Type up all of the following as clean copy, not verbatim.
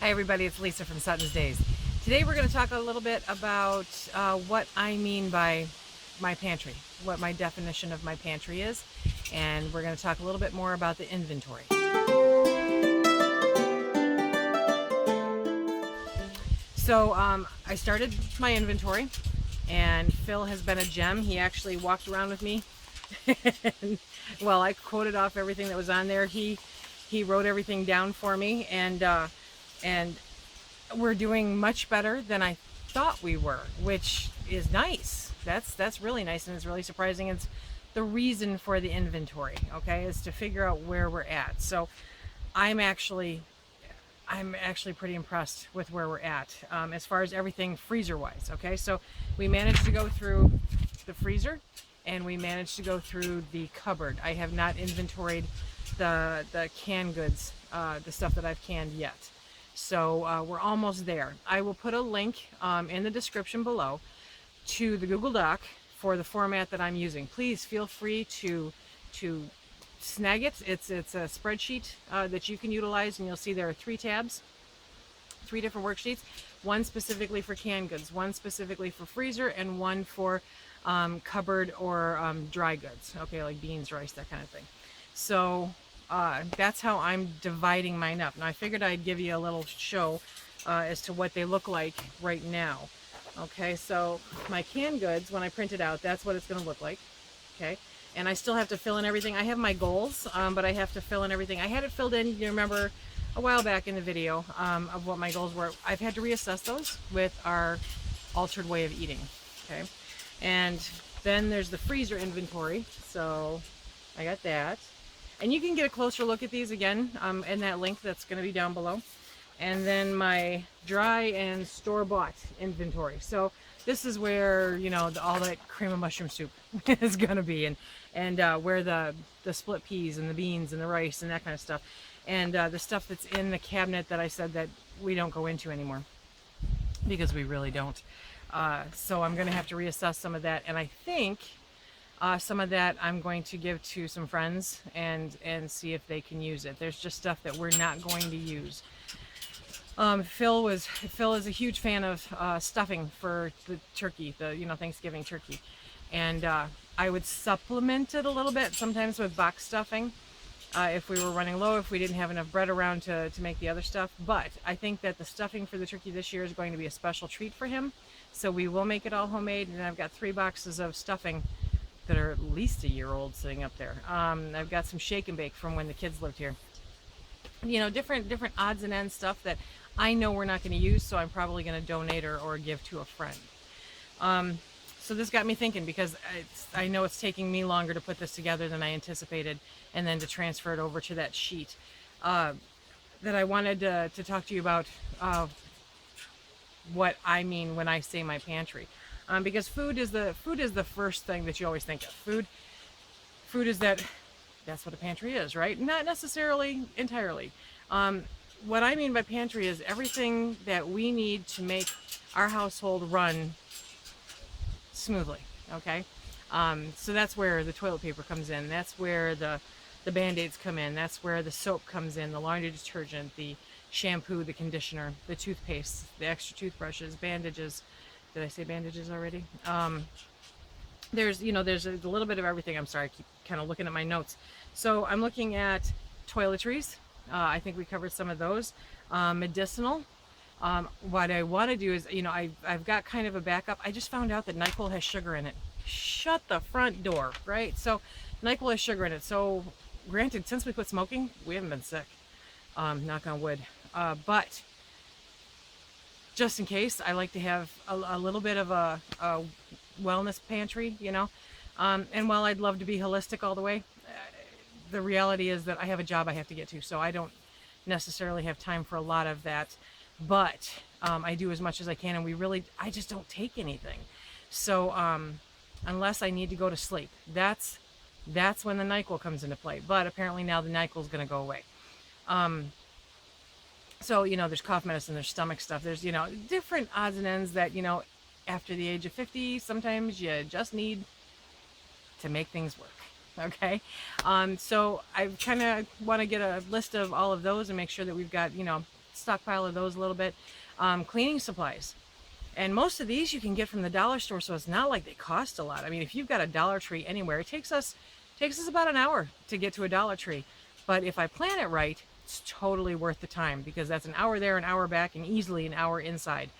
Hi everybody, it's Lisa from Sutton's Days. Today we're going to talk a little bit about what I mean by my pantry, what my definition of my pantry is, and we're going to talk a little bit more about the inventory. So I started my inventory, and Phil has been a gem. He actually walked around with me. And, well, I quoted off everything that was on there. He wrote everything down for me, and we're doing much better than I thought we were, which is nice. That's really nice, and it's really surprising. It's the reason for the inventory, okay, is to figure out where we're at. So I'm actually pretty impressed with where we're at as far as everything freezer wise. Okay, so we managed to go through the freezer and we managed to go through the cupboard. I have not inventoried the canned goods, the stuff that I've canned yet. So we're almost there. I will put a link in the description below to the Google Doc for the format that I'm using. Please feel free to snag it. It's a spreadsheet that you can utilize, and you'll see there are 3 tabs, 3 different worksheets, one specifically for canned goods, one specifically for freezer, and one for cupboard or dry goods, okay, like beans, rice, that kind of thing. So that's how I'm dividing mine up. Now I figured I'd give you a little show as to what they look like right now. Okay, so my canned goods, when I print it out, that's what it's going to look like. Okay, and I still have to fill in everything. I have my goals, but I have to fill in everything. I had it filled in, you remember, a while back in the video of what my goals were. I've had to reassess those with our altered way of eating. Okay, and then there's the freezer inventory. So I got that. And you can get a closer look at these again in that link that's going to be down below. And then my dry and store-bought inventory. So this is where, you know, all that cream of mushroom soup is going to be, and where the split peas and the beans and the rice and that kind of stuff, and the stuff that's in the cabinet that I said that we don't go into anymore because we really don't. So I'm going to have to reassess some of that, and I think some of that I'm going to give to some friends and see if they can use it. There's just stuff that we're not going to use. Phil is a huge fan of stuffing for the turkey, the Thanksgiving turkey, and I would supplement it a little bit sometimes with box stuffing if we were running low, if we didn't have enough bread around to make the other stuff. But I think that the stuffing for the turkey this year is going to be a special treat for him, so we will make it all homemade. And I've got 3 boxes of stuffing that are at least a year old sitting up there. I've got some shake and bake from when the kids lived here. You know, different odds and ends stuff that I know we're not going to use, so I'm probably going to donate or give to a friend. So this got me thinking, because I know it's taking me longer to put this together than I anticipated, and then to transfer it over to that sheet. That I wanted to talk to you about what I mean when I say my pantry, because food is the first thing that you always think of. Food is that's what a pantry is, right? Not necessarily entirely. What I mean by pantry is everything that we need to make our household run smoothly, okay? So that's where the toilet paper comes in. That's where the Band-Aids come in. That's where the soap comes in, the laundry detergent, the shampoo, the conditioner, the toothpaste, the extra toothbrushes, bandages. Did I say bandages already? There's a little bit of everything. I'm sorry, I keep kind of looking at my notes. So I'm looking at toiletries. I think we covered some of those. Medicinal. What I want to do is, I've got kind of a backup. I just found out that NyQuil has sugar in it. Shut the front door, right? So NyQuil has sugar in it. So granted, since we quit smoking, we haven't been sick. Knock on wood. But just in case, I like to have a little bit of a wellness pantry, and while I'd love to be holistic all the way, the reality is that I have a job I have to get to, so I don't necessarily have time for a lot of that, but I do as much as I can, and I just don't take anything. So unless I need to go to sleep, that's when the NyQuil comes into play. But apparently now the NyQuil is going to go away. So there's cough medicine, there's stomach stuff, there's different odds and ends that after the age of 50, sometimes you just need to make things work. Okay, so I kind of want to get a list of all of those and make sure that we've got stockpile of those a little bit. Cleaning supplies. And most of these you can get from the dollar store, so it's not like they cost a lot. I mean, if you've got a Dollar Tree anywhere, it takes us about an hour to get to a Dollar Tree. But if I plan it right, it's totally worth the time, because that's an hour there, an hour back, and easily an hour inside.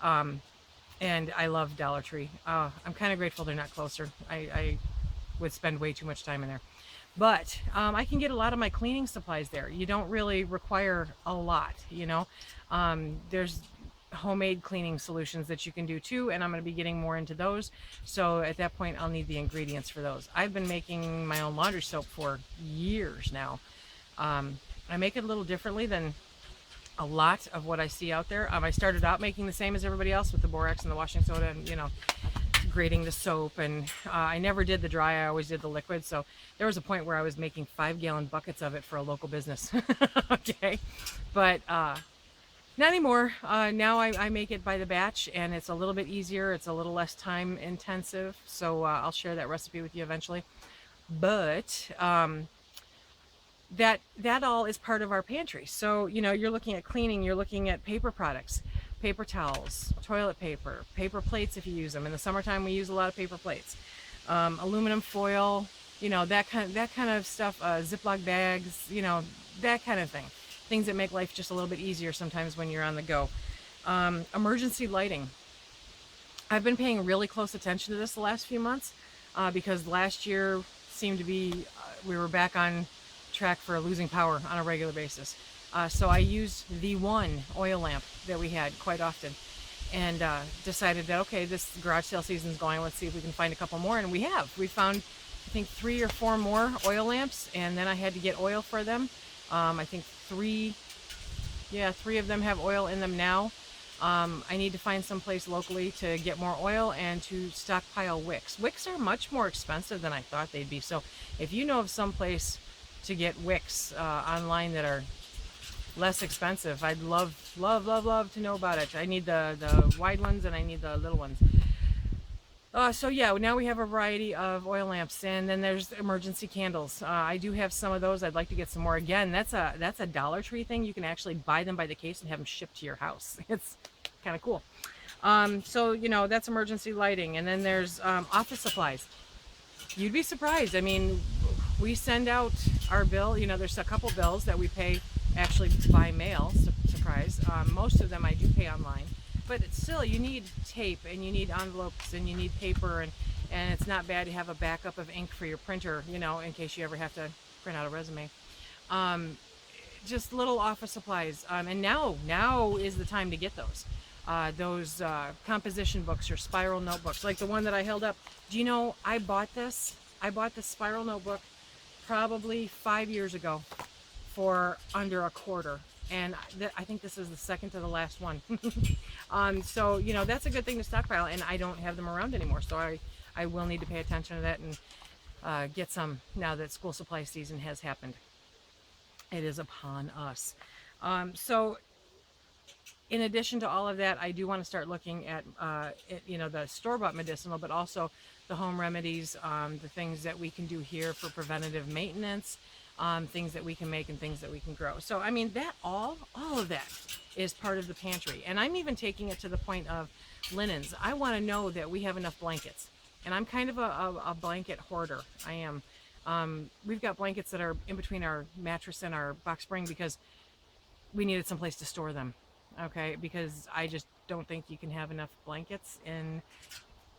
Um, and I love Dollar Tree. I'm kind of grateful they're not closer. I would spend way too much time in there. But I can get a lot of my cleaning supplies there. You don't really require a lot, you know. There's homemade cleaning solutions that you can do too, and I'm going to be getting more into those. So at that point, I'll need the ingredients for those. I've been making my own laundry soap for years now. I make it a little differently than a lot of what I see out there. I started out making the same as everybody else with the borax and the washing soda, and grating the soap, and I never did the dry, I always did the liquid. So there was a point where I was making 5-gallon buckets of it for a local business. Okay, but not anymore. Now I make it by the batch, and it's a little bit easier, it's a little less time intensive, so I'll share that recipe with you eventually. But that all is part of our pantry. So you're looking at cleaning, you're looking at paper products, paper towels, toilet paper, paper plates if you use them. In the summertime we use a lot of paper plates, aluminum foil, that kind of stuff, Ziploc bags, that kind of thing. Things that make life just a little bit easier sometimes when you're on the go. Emergency lighting. I've been paying really close attention to this the last few months, because last year seemed to be, we were back on track for losing power on a regular basis. So I used the one oil lamp that we had quite often, and decided that, okay, this garage sale season's going, let's see if we can find a couple more. And we found, I think, 3 or 4 more oil lamps, and then I had to get oil for them. I think 3 of them have oil in them now. I need to find some place locally to get more oil and to stockpile wicks. Wicks are much more expensive than I thought they'd be. So if you know of some place to get wicks online that are less expensive, I'd love to know about it. I need the wide ones, and I need the little ones. So yeah, now we have a variety of oil lamps, and then there's emergency candles. I do have some of those. I'd like to get some more. Again, that's a Dollar Tree thing. You can actually buy them by the case and have them shipped to your house. It's kind of cool. So that's emergency lighting. And then there's office supplies. You'd be surprised. I mean, we send out our bill. There's a couple bills that we pay actually by mail. Surprise. Most of them I do pay online. But still, you need tape, and you need envelopes, and you need paper, and it's not bad to have a backup of ink for your printer, in case you ever have to print out a resume. Just little office supplies. And now is the time to get those. Those composition books or spiral notebooks, like the one that I held up. Do you know, I bought this spiral notebook probably 5 years ago for under $1. And I think this is the second to the last one. So that's a good thing to stockpile, and I don't have them around anymore, so I will need to pay attention to that and get some now that school supply season has happened. It is upon us. So in addition to all of that, I do want to start looking at the store-bought medicinal, but also the home remedies, the things that we can do here for preventative maintenance, things that we can make and things that we can grow. So I mean, that all of that is part of the pantry. And I'm even taking it to the point of linens. I want to know that we have enough blankets, and I'm kind of a blanket hoarder. I am. We've got blankets that are in between our mattress and our box spring because we needed some place to store them. Okay, because I just don't think you can have enough blankets in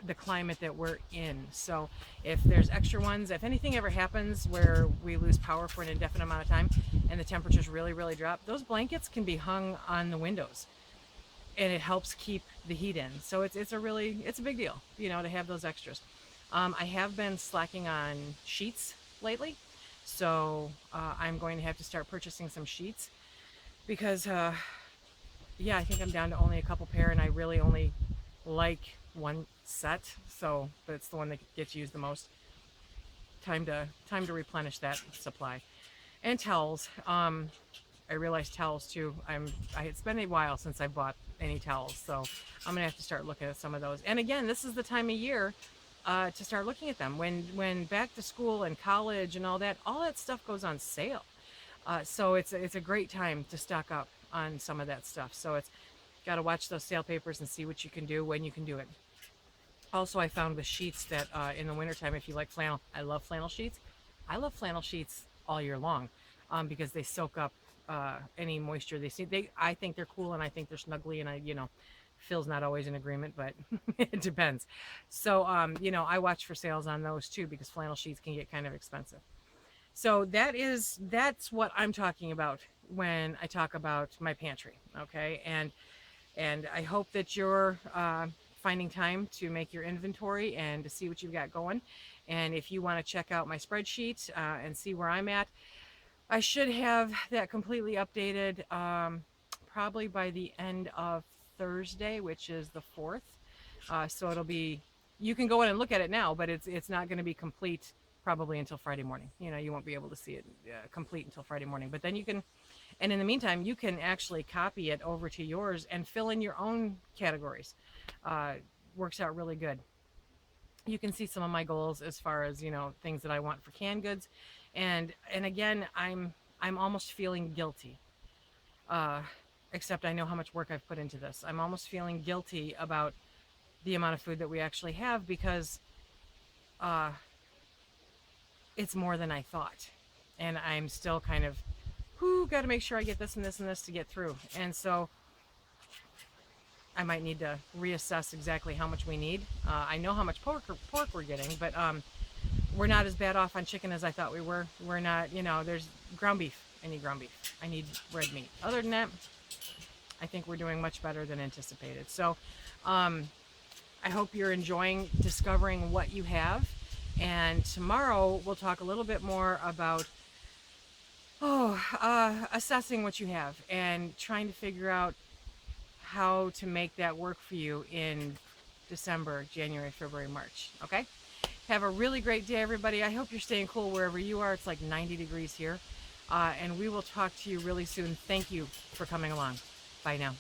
the climate that we're in. So if there's extra ones, if anything ever happens where we lose power for an indefinite amount of time and the temperatures really drop, those blankets can be hung on the windows, and it helps keep the heat in. So it's a big deal, to have those extras. I have been slacking on sheets lately, so I'm going to have to start purchasing some sheets because I think I'm down to only a couple pair, and I really only like one set, so that's the one that gets used the most. Time to replenish that supply. And towels. I realized towels too. It's been a while since I bought any towels, so I'm gonna have to start looking at some of those. And again, this is the time of year to start looking at them. When back to school and college and all that stuff goes on sale. So it's a great time to stock up on some of that stuff. So it's got to watch those sale papers and see what you can do when you can do it. Also, I found with sheets that in the wintertime, if you like flannel, I love flannel sheets. I love flannel sheets all year long because they soak up any moisture they see. I think they're cool and I think they're snuggly, and Phil's not always in agreement, but it depends. So, I watch for sales on those too because flannel sheets can get kind of expensive. So that's what I'm talking about when I talk about my pantry. Okay, and I hope that you're finding time to make your inventory and to see what you've got going. And if you want to check out my spreadsheet and see where I'm at, I should have that completely updated probably by the end of Thursday, which is the 4th. So it'll be, you can go in and look at it now, but it's not going to be complete probably until Friday morning. You won't be able to see it complete until Friday morning. But then you can, and in the meantime, you can actually copy it over to yours and fill in your own categories. Works out really good. You can see some of my goals as far as things that I want for canned goods, and again, I'm almost feeling guilty. Uh, Except I know how much work I've put into this. I'm almost feeling guilty about the amount of food that we actually have because uh, it's more than I thought, and I'm still kind of, who got to make sure I get this and this and this to get through, and so I might need to reassess exactly how much we need. I know how much pork we're getting, but we're not as bad off on chicken as I thought we were. We're not, there's ground beef. I need ground beef. I need red meat. Other than that, I think we're doing much better than anticipated. So I hope you're enjoying discovering what you have. And tomorrow we'll talk a little bit more about assessing what you have and trying to figure out how to make that work for you in December, January, February, March. Okay? Have a really great day, everybody. I hope you're staying cool wherever you are. It's like 90 degrees here. And we will talk to you really soon. Thank you for coming along. Bye now.